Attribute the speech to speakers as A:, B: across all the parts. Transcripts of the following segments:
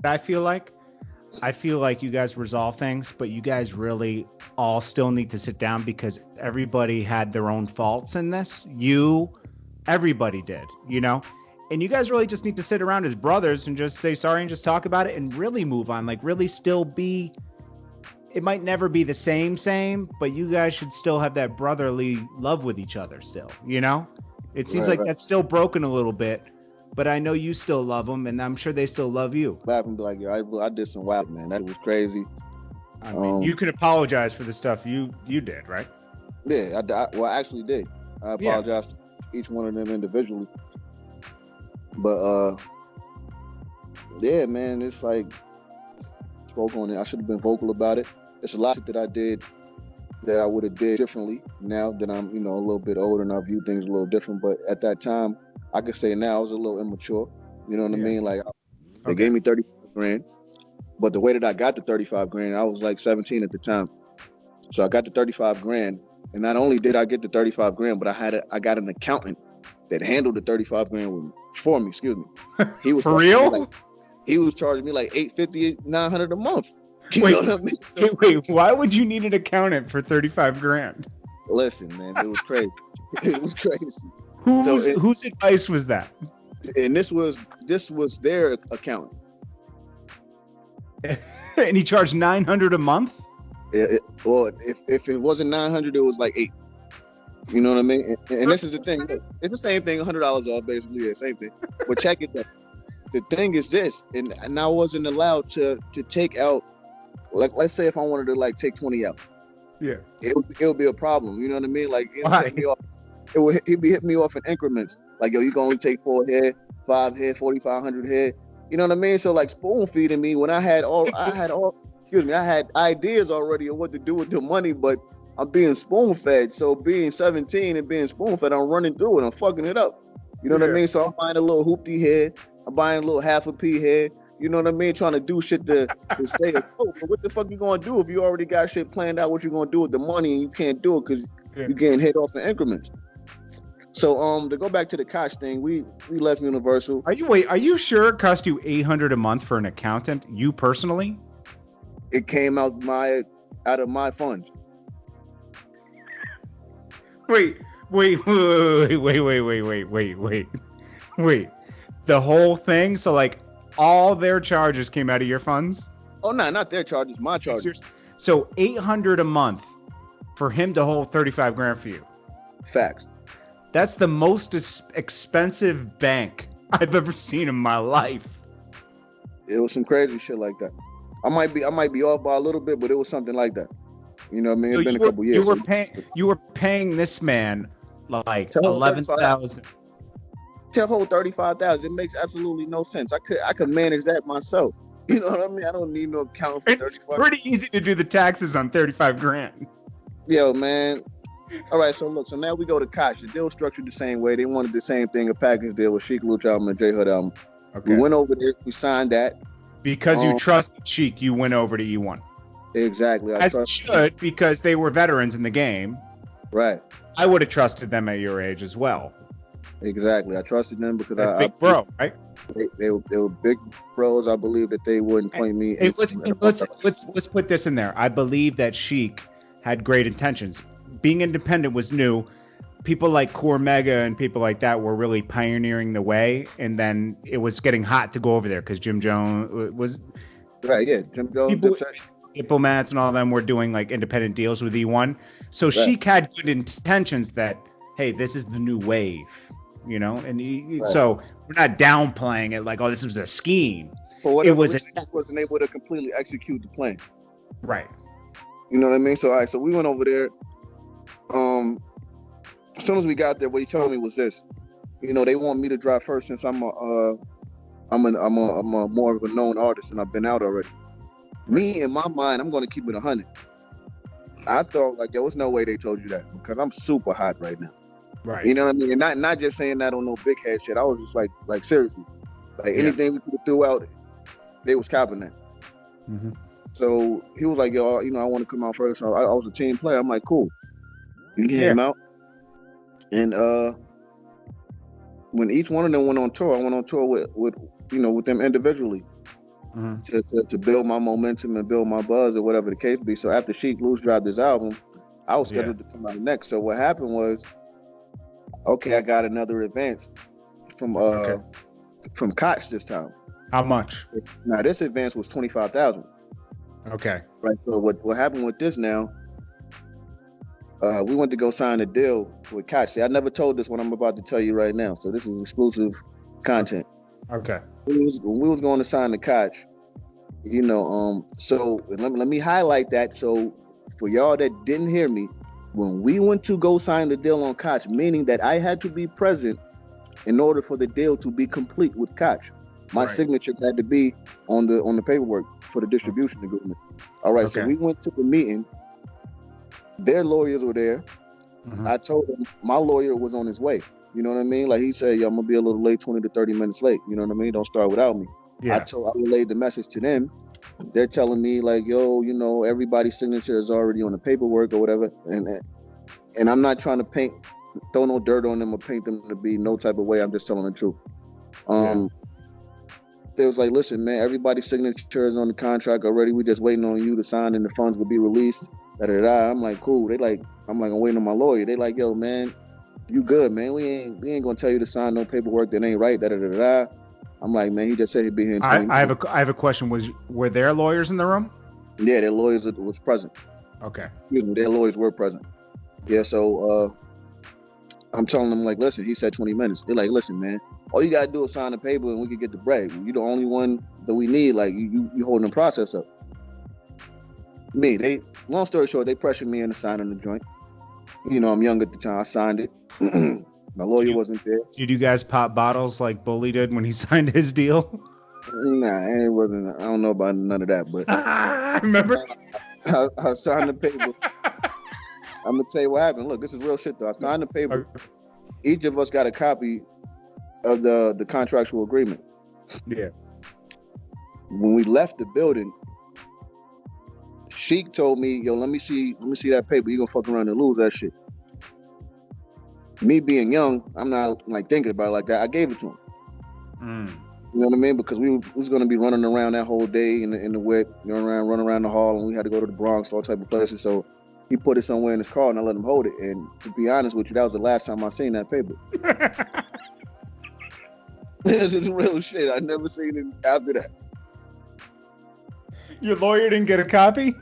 A: I feel like? I feel like you guys resolve things, but you guys really all still need to sit down because everybody had their own faults in this. Everybody did, you know? And you guys really just need to sit around as brothers and just say sorry and just talk about it and really move on. Like, really still be, it might never be the same, but you guys should still have that brotherly love with each other still, you know? It seems like that's still broken a little bit, but I know you still love them, and I'm sure they still love you.
B: Laugh and be like, yo, I did some wild, man. That was crazy.
A: I mean, you can apologize for the stuff you did, right?
B: Yeah, I actually did. I apologized to each one of them individually. But, yeah, man, it's like, spoke on it. I should have been vocal about it. It's a lot that I did that I would have did differently now that I'm, a little bit older and I view things a little different. But at that time, I could say now I was a little immature. You know what I mean? Like, they gave me 35 grand. But the way that I got the 35 grand, I was like 17 at the time. So I got the 35 grand. And not only did I get the 35 grand, but I got an accountant that handled the 35 grand for me, excuse me. He was
A: for real?
B: He was charging me like $850, $900 a month. You know what I mean?
A: So, wait, why would you need an accountant for 35 grand?
B: Listen, man, it was crazy. It was crazy.
A: Whose advice was that?
B: And this was their accountant.
A: And he charged $900 a month?
B: Well, if it wasn't 900, it was like 8. You know what I mean? And this is the thing. It's the same thing, $100 off, basically. Yeah, same thing. But check it out. The thing is this, and I wasn't allowed to take out, like, let's say if I wanted to like take 20 out.
A: Yeah.
B: It would be a problem. You know what I mean? Like, he'd be hitting me off in increments. Like, yo, you can only take 4 head, 5 head, 4,500 head. You know what I mean? So like spoon feeding me when I had ideas already of what to do with the money, but I'm being spoon fed. So being 17 and being spoon fed, I'm running through it. I'm fucking it up. You know what I mean? So I'm buying a little hoopty head. I'm buying a little half a pea head. You know what I mean? Trying to do shit to stay afloat. But what the fuck you gonna do if you already got shit planned out? What you gonna do with the money and you can't do it because you're getting hit off in increments? So to go back to the Koch thing, we left Universal.
A: Are you sure it cost you $800 a month for an accountant? You personally?
B: It came out of my funds.
A: Wait. The whole thing? So like all their charges came out of your funds?
B: Oh no, not their charges, my charges.
A: So $800 a month for him to hold 35 grand for you.
B: Facts.
A: That's the most expensive bank I've ever seen in my life.
B: It was some crazy shit like that. I might be off by a little bit, but it was something like that. You know what I mean? It's been a couple years.
A: You were paying this man like $11,000.
B: To hold $35,000, it makes absolutely no sense. I could manage that myself. You know what I mean? I don't need no accountant for 35.
A: It's pretty easy to do the taxes on 35 grand.
B: Yo, man. All right, so look, now we go to Koch. The deal structured the same way. They wanted the same thing, a package deal with Sheek Luch album and J Hood album. Okay. We went over there, we signed that.
A: Because you trusted Sheek, you went over to E1.
B: Exactly.
A: As you should, because they were veterans in the game.
B: Right.
A: I would have trusted them at your age as well.
B: Exactly. I trusted them because
A: big bro, right?
B: They were big bros. I believe that they wouldn't point me.
A: Hey, let's put this in there. I believe that Sheek had great intentions. Being independent was new. People like Core Mega and people like that were really pioneering the way, and then it was getting hot to go over there because Jim Jones was
B: right. Yeah, Jim Jones.
A: Diplomats and all of them were doing like independent deals with E1. So Sheek had good intentions that, hey, this is the new wave, you know, and so we're not downplaying it like, oh, this was a scheme.
B: But it wasn't able to completely execute the plan.
A: Right.
B: You know what I mean? So all right, so we went over there. As soon as we got there, what he told me was this: you know, they want me to drive first since I'm a more of a known artist and I've been out already. Me, in my mind, I'm going to keep it 100. I thought, like, there was no way they told you that because I'm super hot right now.
A: Right.
B: You know what I mean? And not just saying that on no big head shit. I was just like seriously, like anything we could have threw out, they was copping that.
A: Mm-hmm.
B: So he was like, yo, you know, I want to come out first. So I was a team player. I'm like, cool. You came out. And when each one of them went on tour, I went on tour with them individually. to build my momentum and build my buzz or whatever the case be. So after Sheek Louch dropped his album, I was scheduled to come out next. So what happened was, okay, I got another advance from Koch this time.
A: How much?
B: Now this advance was $25,000.
A: Okay.
B: Right. So what happened with this now? We went to go sign a deal with Koch. See, I never told this what I'm about to tell you right now. So this is exclusive content.
A: Okay.
B: When we was going to sign the Koch, so let me highlight that. So for y'all that didn't hear me, when we went to go sign the deal on Koch, meaning that I had to be present in order for the deal to be complete with Koch. My signature had to be on the paperwork for the distribution agreement. All right, so we went to the meeting. Their lawyers were there. I told them my lawyer was on his way. You know what I mean? Like he said, yo, I'm gonna be a little late, 20 to 30 minutes late. You know what I mean? Don't start without me. Yeah. I relayed the message to them. They're telling me like, yo, everybody's signature is already on the paperwork or whatever. And I'm not trying to throw no dirt on them or paint them to be no type of way. I'm just telling the truth. They was like, listen, man, everybody's signature is on the contract already. We just waiting on you to sign and the funds will be released. I'm like, cool. I'm waiting on my lawyer. They like, yo, man, you good, man. We ain't gonna tell you to sign no paperwork that ain't right. I'm like, man, he just said he'd be here in 20 minutes.
A: I have a question. Were their lawyers in the room?
B: Yeah, their lawyers was present.
A: Okay.
B: Excuse me, their lawyers were present. Yeah, so I'm telling them like, listen, he said 20 minutes. They're like, listen, man, all you gotta do is sign the paper and we can get the bread. You're the only one that we need. Like you holding the process up. Long story short, they pressured me into signing the joint. I'm young at the time. I signed it. My lawyer wasn't there.
A: Did you guys pop bottles like Bully did when he signed his deal?
B: Nah, it wasn't. I don't know about none of that, but
A: I remember.
B: I signed the paper. I'm gonna tell you what happened. Look, this is real shit though. I signed the paper. Each of us got a copy of the contractual agreement.
A: Yeah.
B: When we left the building, Sheik told me, yo, let me see that paper. You gonna fuck around and lose that shit. Me being young, I'm not like thinking about it like that. I gave it to him. You know what I mean? Because we was gonna be running around that whole day in the wet, running around the hall, and we had to go to the Bronx, all type of places. So he put it somewhere in his car, and I let him hold it. And to be honest with you, that was the last time I seen that paper. This is real shit. I never seen it after that.
A: Your lawyer didn't get a copy?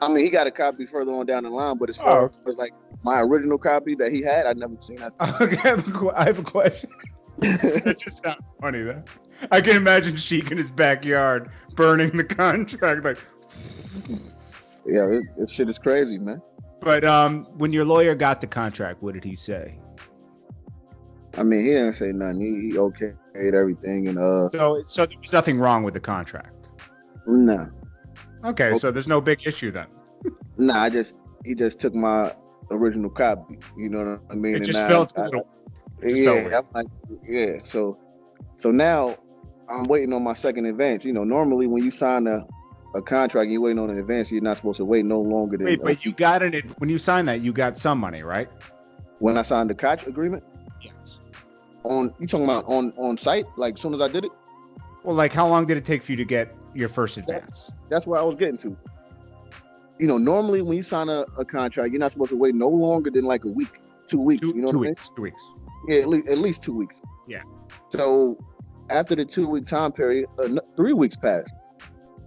B: I mean, he got a copy further on down the line, but as far as like my original copy that he had, I'd never seen that.
A: Okay, I have a question. That just sounds funny, though. I can imagine Sheik in his backyard burning the contract. Like,
B: yeah, this shit is crazy, man.
A: But when your lawyer got the contract, what did he say?
B: I mean, he didn't say nothing. He okayed everything, and
A: So there was nothing wrong with the contract.
B: Nah.
A: Okay, so there's no big issue then.
B: Nah, he just took my original copy. You know what I mean?
A: It just felt
B: weird. Yeah. So now I'm waiting on my second advance. Normally when you sign a contract and you're waiting on an advance, you're not supposed to wait no longer than.
A: Wait, but you got when you signed that, you got some money, right?
B: When I signed the Koch agreement?
A: Yes.
B: You talking about on site? Like as soon as I did it?
A: Well, like how long did it take for you to get your first advance?
B: That's where I was getting to. Normally when you sign a contract, you're not supposed to wait no longer than like a week, 2 weeks. You know what I mean?
A: 2 weeks.
B: Yeah, at least 2 weeks.
A: Yeah.
B: So after the 2 week time period, 3 weeks passed.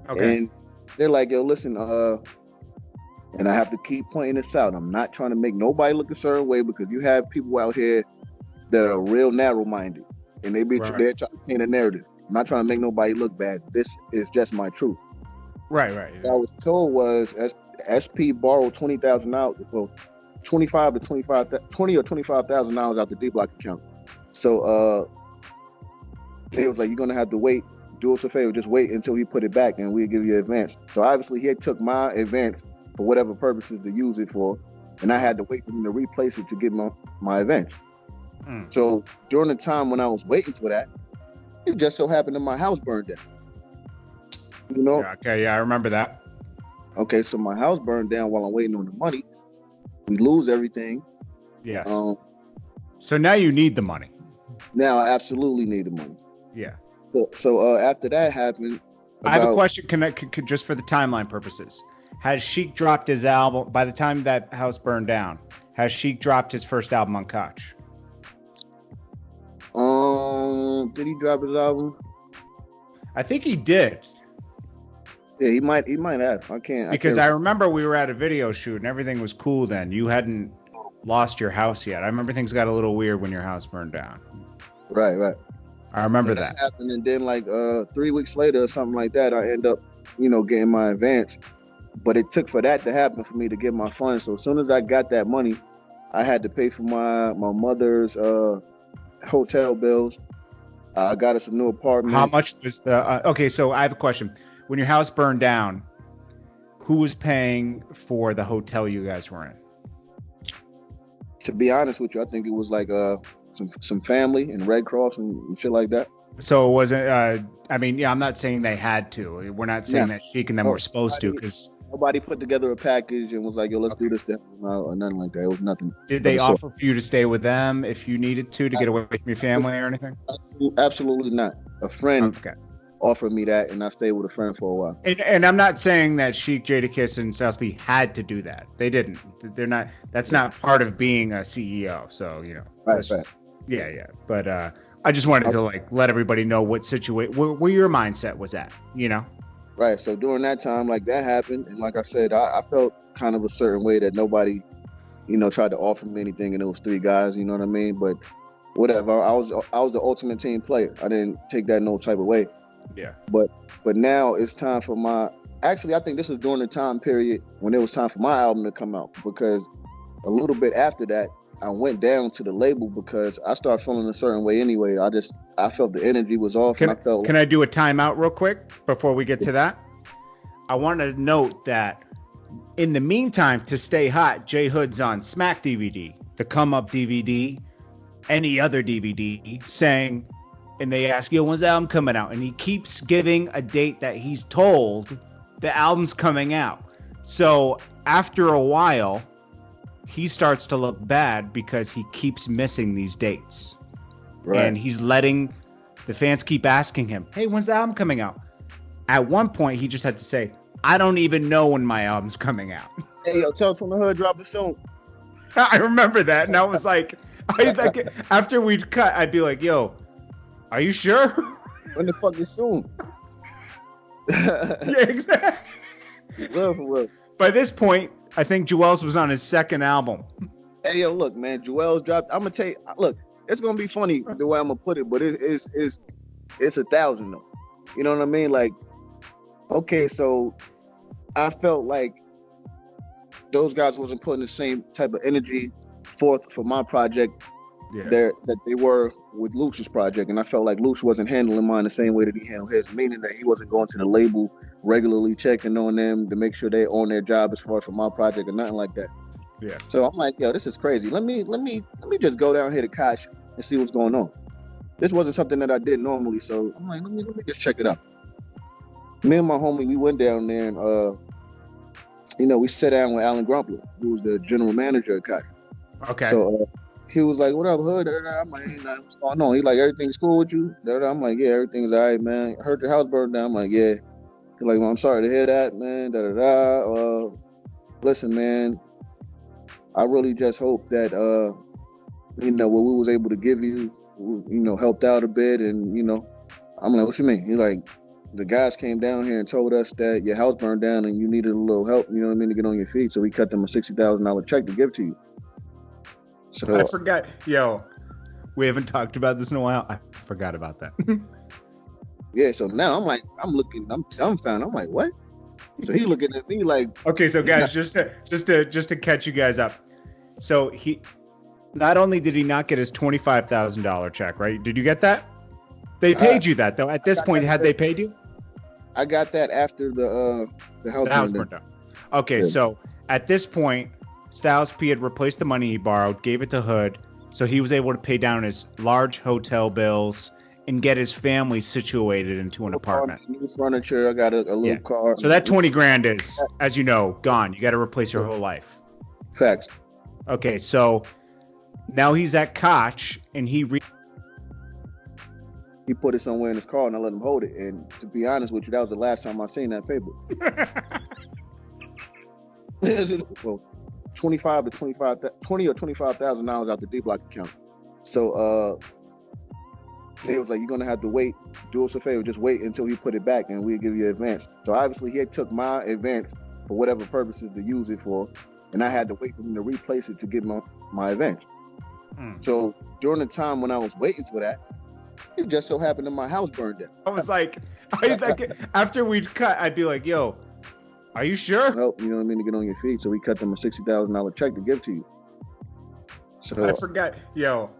A: Okay.
B: And they're like, yo, listen, and I have to keep pointing this out. I'm not trying to make nobody look a certain way because you have people out here that are real narrow-minded and they're trying to paint a narrative. I'm not trying to make nobody look bad. This is just my truth.
A: Right.
B: What I was told was SP borrowed $20,000, well, $20 or $25,000 out the D Block account. So it was like, you're gonna have to wait. Do us a favor, just wait until he put it back, and we'll give you an advance. So obviously, he took my advance for whatever purposes to use it for, and I had to wait for him to replace it to get my advance. So during the time when I was waiting for that, it just so happened that my house burned down.
A: Yeah, okay, yeah, I remember that.
B: Okay, so my house burned down while I'm waiting on the money. We lose everything.
A: Yeah. So now you need the money.
B: Now I absolutely need the money.
A: Yeah.
B: So after that happened,
A: I have a question. Just for the timeline purposes, has Sheik dropped his album by the time that house burned down? Has Sheik dropped his first album on Koch?
B: Did he drop his album?
A: I think he did.
B: Yeah, he might have.
A: I remember we were at a video shoot and everything was cool then. You hadn't lost your house yet. I remember things got a little weird when your house burned down.
B: Right.
A: I remember that
B: happened, and then like 3 weeks later or something like that, I end up, getting my advance. But it took for that to happen for me to get my funds. So as soon as I got that money, I had to pay for my mother's hotel bills. I got us a new apartment.
A: How much was the? Okay, so I have a question. When your house burned down, who was paying for the hotel you guys were in?
B: To be honest with you, I think it was like some family and Red Cross and shit like that.
A: So it wasn't. I'm not saying they had to. We're not saying that Sheik and them were supposed to, because
B: nobody put together a package and was like, "Yo, let's do this," or nothing like that. It was nothing.
A: Did they offer for you to stay with them if you needed to get away from your family or anything?
B: Absolutely not. A friend offered me that, and I stayed with a friend for a while.
A: And I'm not saying that Sheik, Jadakiss, and Styles P had to do that. They didn't. They're not. That's not part of being a CEO. So
B: Right.
A: Yeah. But I just wanted to let everybody know where your mindset was at.
B: Right. So during that time, like that happened, and like I said, I felt kind of a certain way that nobody, tried to offer me anything, and it was three guys. You know what I mean? But whatever. I was the ultimate team player. I didn't take that no type of way.
A: Yeah.
B: But now it's time for my. Actually, I think this was during the time period when it was time for my album to come out, because a little bit after that, I went down to the label because I started feeling a certain way anyway. I felt the energy was off. Can
A: I do a timeout real quick before we get to that? I want to note that in the meantime, to stay hot, J Hood's on Smack DVD, the Come Up DVD, any other DVD, saying, and they ask, "Yo, when's the album coming out?" And he keeps giving a date that he's told the album's coming out. So after a while, he starts to look bad because he keeps missing these dates. Right. And he's letting the fans keep asking him, "Hey, when's the album coming out?" At one point, he just had to say, "I don't even know when my album's coming out."
B: Hey, yo, tell us from the hood, drop it soon.
A: I remember that. And I was like, after we'd cut, I'd be like, "Yo, are you sure?"
B: When the fuck is soon?
A: Yeah, exactly.
B: Well.
A: By this point, I think Joel's was on his second album.
B: Hey, yo, look, man, Joel's dropped. I'm gonna tell you, look, it's gonna be funny the way I'm gonna put it, but it's 1,000 though. You know what I mean? Like, okay, so I felt like those guys wasn't putting the same type of energy forth for my project that they were with Luch's project, and I felt like Luch wasn't handling mine the same way that he handled his, meaning that he wasn't going to the label regularly checking on them to make sure they own their job as far as for my project or nothing like that.
A: Yeah.
B: So I'm like, yo, this is crazy. Let me just go down here to Koch and see what's going on. This wasn't something that I did normally, so I'm like, let me just check it out. Me and my homie, we went down there and we sat down with Alan Grumpler, who was the general manager at Koch.
A: Okay.
B: So he was like, "What up, hood?" I'm like, "Hey, what's going on?" He's like, "Everything's cool with you?" I'm like, "Yeah, everything's all right, man. I heard the house burned down." I'm like, "Yeah." He's like, "Well, I'm sorry to hear that, man. Listen, man, I really just hope that what we was able to give you, helped out a bit." And I'm like, "What you mean?" He's like, "The guys came down here and told us that your house burned down and you needed a little help, you know what I mean, to get on your feet. So we cut them a $60,000 check to give to you." So
A: I forgot. Yo, we haven't talked about this in a while. I forgot about that.
B: Yeah, so now I'm dumbfounded. I'm like, what? So he looking at me like,
A: okay, so guys, just to catch you guys up. So he not only did he not get his $25,000 check, right? Did you get that? They paid you that though. At this point, had they paid you?
B: I got that after the house burned down.
A: Okay, yeah. So at this point, Styles P had replaced the money he borrowed, gave it to Hood, so he was able to pay down his large hotel bills and get his family situated into an apartment.
B: New furniture. I got a little car.
A: So that 20 grand is, as you know, gone. You got to replace your whole life.
B: Facts.
A: Okay, so now he's at Koch and he
B: He put it somewhere in his car, and I let him hold it. And to be honest with you, that was the last time I seen that paper. Well, 20 or $25,000 out the D Block account. So it was like, you're gonna have to wait. Do us a favor, just wait until he put it back, and we'll give you advance. So obviously, he had took my advance for whatever purposes to use it for, and I had to wait for him to replace it to get my advance. So during the time when I was waiting for that, it just so happened that my house burned down.
A: I was like, after we'd cut, I'd be like, yo, are you sure?
B: Help, you know what I mean, to get on your feet. So we cut them a $60,000 check to give to you. So
A: I forgot. Yo,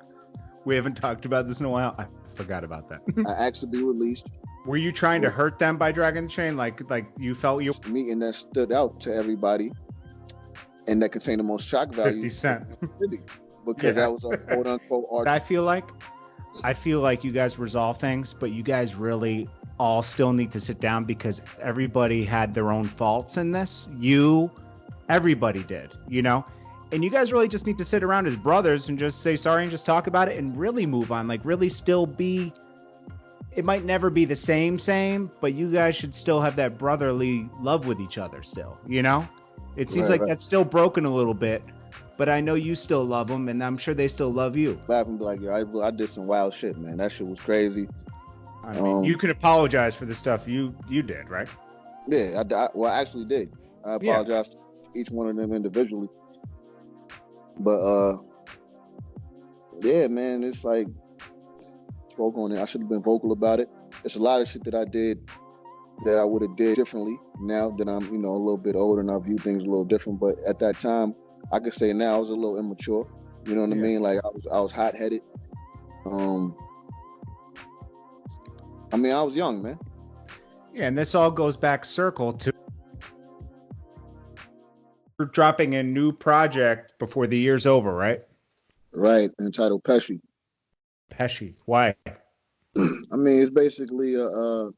A: we haven't talked about this in a while. I forgot about that.
B: I asked to be released.
A: Were you trying to hurt them by dragging the chain? Like you felt you
B: meeting that stood out to everybody and that contained the most shock value.
A: 50 Cent.
B: Because that was a quote unquote art.
A: I feel like you guys resolve things, but you guys really all still need to sit down because everybody had their own faults in this. Everybody did, you know? And you guys really just need to sit around as brothers and just say sorry and just talk about it and really move on. Like really still be, it might never be the same, but you guys should still have that brotherly love with each other still, you know? It seems like that's still broken a little bit, but I know you still love them and I'm sure they still love you.
B: Laugh and be like, yo, I did some wild shit, man. That shit was crazy.
A: I mean, you can apologize for the stuff you did, right?
B: Yeah, I actually did. I apologized to each one of them individually. But yeah, man, it's like, spoke on it. I should have been vocal about it. There's a lot of shit that I did that I would have did differently now that I'm, a little bit older and I view things a little different. But at that time, I could say now I was a little immature. You know what I mean? Like I was hot-headed. I was young, man. Yeah,
A: and this all goes back circle to dropping a new project before the year's over, right?
B: Right, entitled Pesci.
A: Pesci, why?
B: It's basically a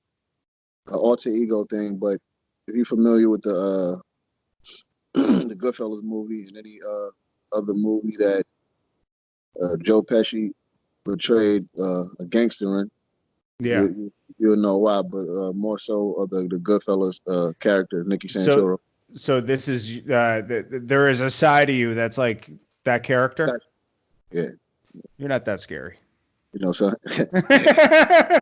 B: alter ego thing, but if you're familiar with the the Goodfellas movie and any other movie that Joe Pesci portrayed a gangster in, you'll know why, but more so of the Goodfellas character, Nicky Sanchoro.
A: So this is there is a side of you that's like that character?
B: Yeah.
A: You're not that scary.
B: So